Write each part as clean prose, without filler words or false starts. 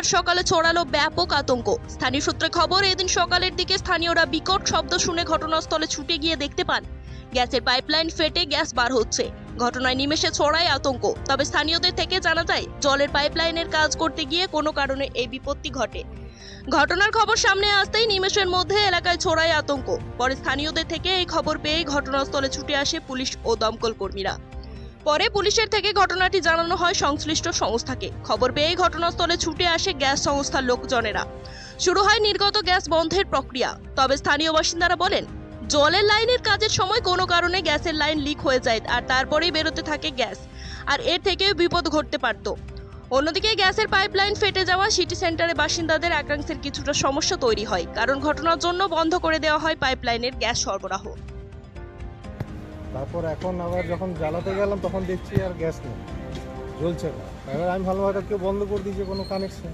বুধবার সকালে ছড়ালো ব্যাপক আতঙ্ক। স্থানীয় সূত্রে খবর, এদিন সকালের দিকে স্থানীয়রা বিকট শব্দ শুনে ঘটনাস্থলে ছুটে গিয়ে দেখতে পান গ্যাসের পাইপলাইন ফেটে গ্যাস বার হচ্ছে। ঘটনায় নিমেষে ছড়ায় আতঙ্ক। তবে স্থানীয়দের থেকে জানা যায়, জলের পাইপলাইনের কাজ করতে গিয়ে কোনো কারণে এই বিপত্তি ঘটে। ঘটনার খবর সামনে আসতেই নিমেষের মধ্যে এলাকায় ছড়ায় আতঙ্ক। পরে স্থানীয়দের থেকে এই খবর পেয়ে ঘটনাস্থলে ছুটে আসে পুলিশ ও দমকল কর্মীরা। পরে পুলিশের থেকে ঘটনাটি জানানো হয় সংশ্লিষ্ট সংস্থাকে। খবর পেয়ে ঘটনাস্থলে ছুটে আসে গ্যাস সংস্থার লোকজনেরা। শুরু হয় নির্গত গ্যাস বন্ধের প্রক্রিয়া। তবে স্থানীয় বাসিন্দারা বলেন, জলের লাইনের কাজের সময় কোনো কারণে গ্যাসের লাইন লিক হয়ে যায় আর তারপরেই বেরোতে থাকে গ্যাস, আর এর থেকেও বিপদ ঘটতে পারত। অন্যদিকে গ্যাসের পাইপলাইন ফেটে যাওয়া সিটি সেন্টারে বাসিন্দাদের একাংশের কিছুটা সমস্যা তৈরি হয়, কারণ ঘটনার জন্য বন্ধ করে দেওয়া হয় পাইপলাইনের গ্যাস সরবরাহ। তারপর এখন আবার যখন জ্বালাতে গেলাম তখন দেখছি আর গ্যাস নেই, জ্বলছে না। এবার আমি ভালো হয়তো কেউ বন্ধ করে দিয়েছে কোনো কানেকশন,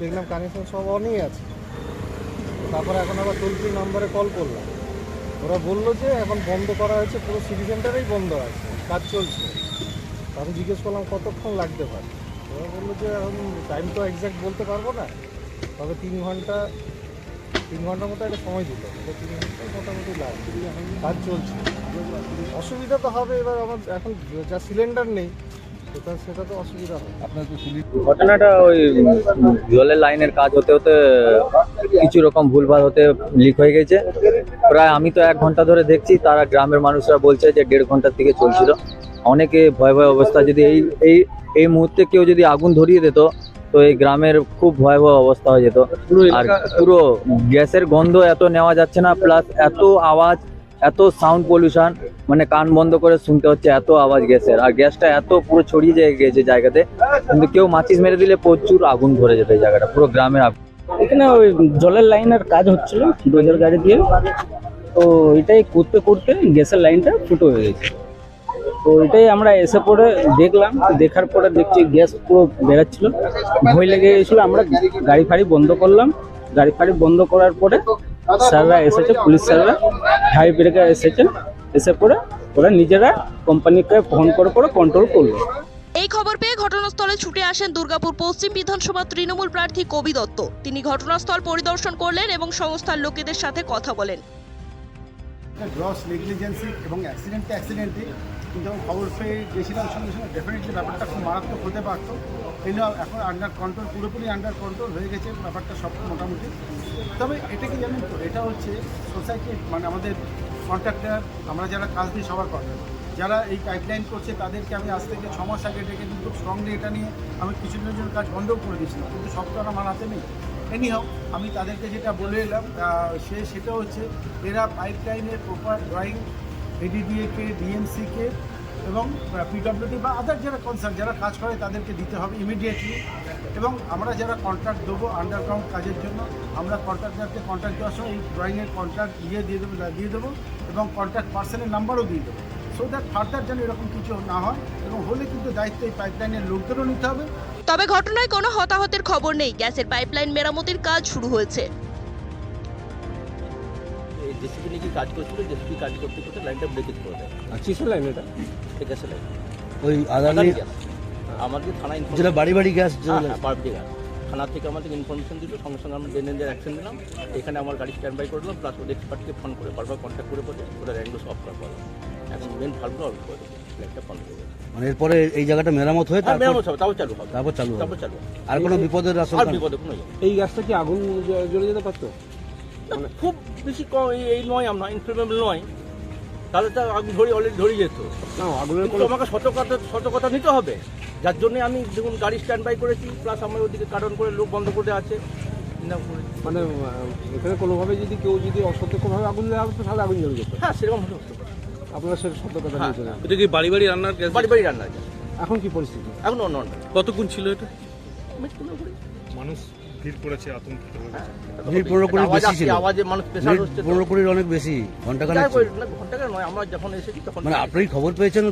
দেখলাম কানেকশন সব অনই আছে। তারপর এখন আবার টোল ফ্রি নাম্বারে কল করলাম, ওরা বললো যে এখন বন্ধ করা হয়েছে, পুরো সিটি সেন্টারেই বন্ধ আছে, কাজ চলছে। আমি জিজ্ঞেস করলাম কতক্ষণ লাগতে পারে, ওরা বললো যে এখন টাইম তো এক্স্যাক্ট বলতে পারবো না, তবে 3 ঘন্টার মতো একটা সময় দিল। 3 ঘন্টা মোটামুটি লাগবে, কাজ চলছে। অসুবিধা তো হবে, এবার আমার এখন যা সিলিন্ডার নেই সেটা তো অসুবিধা হবে। আপনার তো ঘটনাটা ওই জলের লাইনের কাজ হতে হতে কিছু রকম ভুলভাল হতে লিক হয়ে গেছে। প্রায় আমি তো 1 ঘন্টা ধরে দেখছি, তারা গ্রামের মানুষরা বলছে যে 1.5 ঘন্টার থেকে চলছিল। অনেকে ভয় অবস্থা, যদি এই মুহূর্তে কেউ যদি আগুন ধরিয়ে দিত তো এই গ্রামের খুব ভয়াবহ অবস্থা হয়ে যেত। আর পুরো গ্যাসের গন্ধ এত নেওয়া যাচ্ছে না, প্লাস এত আওয়াজ, এত সাউন্ড পলিউশন, মানে কান বন্ধ করে শুনতে হচ্ছে, এত আওয়াজ গ্যাসের। আর গ্যাসটা এত পুরো ছড়িয়ে গেছে জায়গাতে, কিন্তু কেউ মাচিস মেরে দিলে প্রচুর আগুন ধরে যেত এই জায়গাটা, পুরো গ্রামের আগুন। এখানে ওই জলের লাইনের কাজ হচ্ছিল ডোজার গাড়ি দিয়ে, তো এটাই করতে করতে গ্যাসের লাইনটা ফুটো হয়ে গেছে। তো এটাই আমরা এসে পরে দেখলাম, দেখার পরে দেখছি গ্যাস পুরো বেরাচ্ছিল, ভয় লেগে গেছিলো। আমরা গাড়ি ফাড়ি বন্ধ করলাম। গাড়ি ফাড়ি বন্ধ করার পরে স্যাররা এসেছে, পুলিশ স্যাররা, ফায়ার ব্রিগেড এসেছে। এসে পরে ওরা নিজেরা কোম্পানিকে ফোন করে কন্ট্রোল করলো। এই খবর পেয়ে ঘটনাস্থলে ছুটে আসেন দুর্গাপুর পশ্চিম বিধানসভা তৃণমূল প্রার্থী কবি দত্ত। তিনি ঘটনাস্থল পরিদর্শন করলেন এবং সংস্থার লোকেদের সাথে কথা বলেন। গ্রস নেগলিজেন্সি এবং অ্যাক্সিডেন্টে কিন্তু আমি খবর পেয়ে গেছিলাম সঙ্গে সঙ্গে। ডেফিনেটলি ব্যাপারটা খুব মারাত্মক হতে পারতো। এই এখন আন্ডার কন্ট্রোল, পুরোপুরি আন্ডার কন্ট্রোল হয়ে গেছে ব্যাপারটা সব মোটামুটি। তবে এটা কি জানেন তো, এটা হচ্ছে সোসাইটি, মানে আমাদের কন্ট্রাক্টর, আমরা যারা কাজ দিই সবার কন্ট্রাক্ট, যারা এই পাইপলাইন করছে তাদেরকে আমি আজ থেকে 6 মাস আগে ডেকে কিন্তু স্ট্রংলি এটা নিয়ে আমি কিছুদিনের জন্য কাজ বন্ধও করে দিয়েছিলাম, কিন্তু সব তো আমার হাতে নেই। এনিহাও আমি তাদেরকে যেটা বলে এলাম সেটা হচ্ছে, এরা পাইপলাইনের প্রপার ড্রয়িং এডিডিএকে, ডিএমসিকে এবং পিডব্লিউডি বা আদার যারা কনসার্ন, যারা কাজ করে তাদেরকে দিতে হবে ইমিডিয়েটলি। এবং আমরা যারা কন্ট্রাক্ট দেবো আন্ডারগ্রাউন্ড কাজের জন্য, আমরা কন্ট্রাক্টরকে কন্ট্রাক্ট দেওয়ার সময় এই ড্রয়িংয়ের কন্ট্রাক্ট দিয়ে দেবো এবং কন্ট্রাক্ট পার্সনের নাম্বারও দিয়ে দেবো, সো দ্যাট ফার্দার যেন এরকম কিছু না হয়। এবং হলে কিন্তু দায়িত্ব এই পাইপলাইনের লোকদেরও নিতে হবে। তবে ঘটনায় কোনো হতাহতের খবর নেই। গ্যাসের পাইপলাইন মেরামতির কাজ শুরু হয়েছে। জেসিবি নিয়ে কাজ করছিল, জেসিবি কাজ করতে করতে লাইনটা ব্রেকেজ করে দেয়। আর কিসের লাইন এটা? গ্যাসের লাইন, ওই আদানি আমাদের থানা যেটা বাড়ি গ্যাস, পার্টি গ্যাস, থানা থেকে আমাদের ইনফরমেশন দিল, সঙ্গে সঙ্গে আমরা ডেনেন্সের অ্যাকশন নিলাম। এখানে আমার গাড়ি স্ট্যান্ড বাই করলাম, প্লাস ওদের এক্সপার্টকে ফোন করে বারবার কন্ট্যাক্ট করে ওরা র্যাঙ্গো অফ করার পর এখন মেন ভালগুলো অফ করে দেবে, লাইনটা বন্ধ হয়ে গেছে। মানে এরপরে এই জায়গাটা মেরামত হয়ে মেরামত হবে, তারপর চালু হবে, তারপর চালু আর কোনো বিপদের আর আশঙ্কা বিপদে কোনো ইয়ে। এই গ্যাসটা কি আগুন জ্বলে যেতে পারতো? খুব বেশি এই নয়, আমরা ইনফ্লেমেবল নয়, তাহলে তো আগুন অলরেডি ধরে যেত না, আগুনের কিন্তু আমাকে সতর্কতা নিতে হবে, যার জন্য আমি দেখুন গাড়ি স্ট্যান্ড বাই করেছি, প্লাস আমার ওদিকে কারণ করে লোক বন্ধ করে আছে। মানে এখানে কোনোভাবে যদি কেউ অসতর্কভাবে আগুন দেওয়া হতো তাহলে আগুন জ্বলে যেত। হ্যাঁ, সেরকম হতে পারে। আপনারা সেটা সতর্কতা নিয়েছে না? এটা কি বাড়ি রান্নার গ্যাস? বাড়ি রান্নার গ্যাস। এখন কি পরিস্থিতি? এখন অন্য কতক্ষণ ছিল এটা? মানুষ ভিড় করেছে, আতঙ্কিত হয়ে গেছে। ভিড় 15 কোটির বেশি ছিল, আওয়াজে মানুষ প্রেসার হচ্ছে, 15 কোটির অনেক বেশি, ঘন্টাখানেক নয়। আমরা যখন এসেছি তখন মানে আপনি খবর পেয়েছেন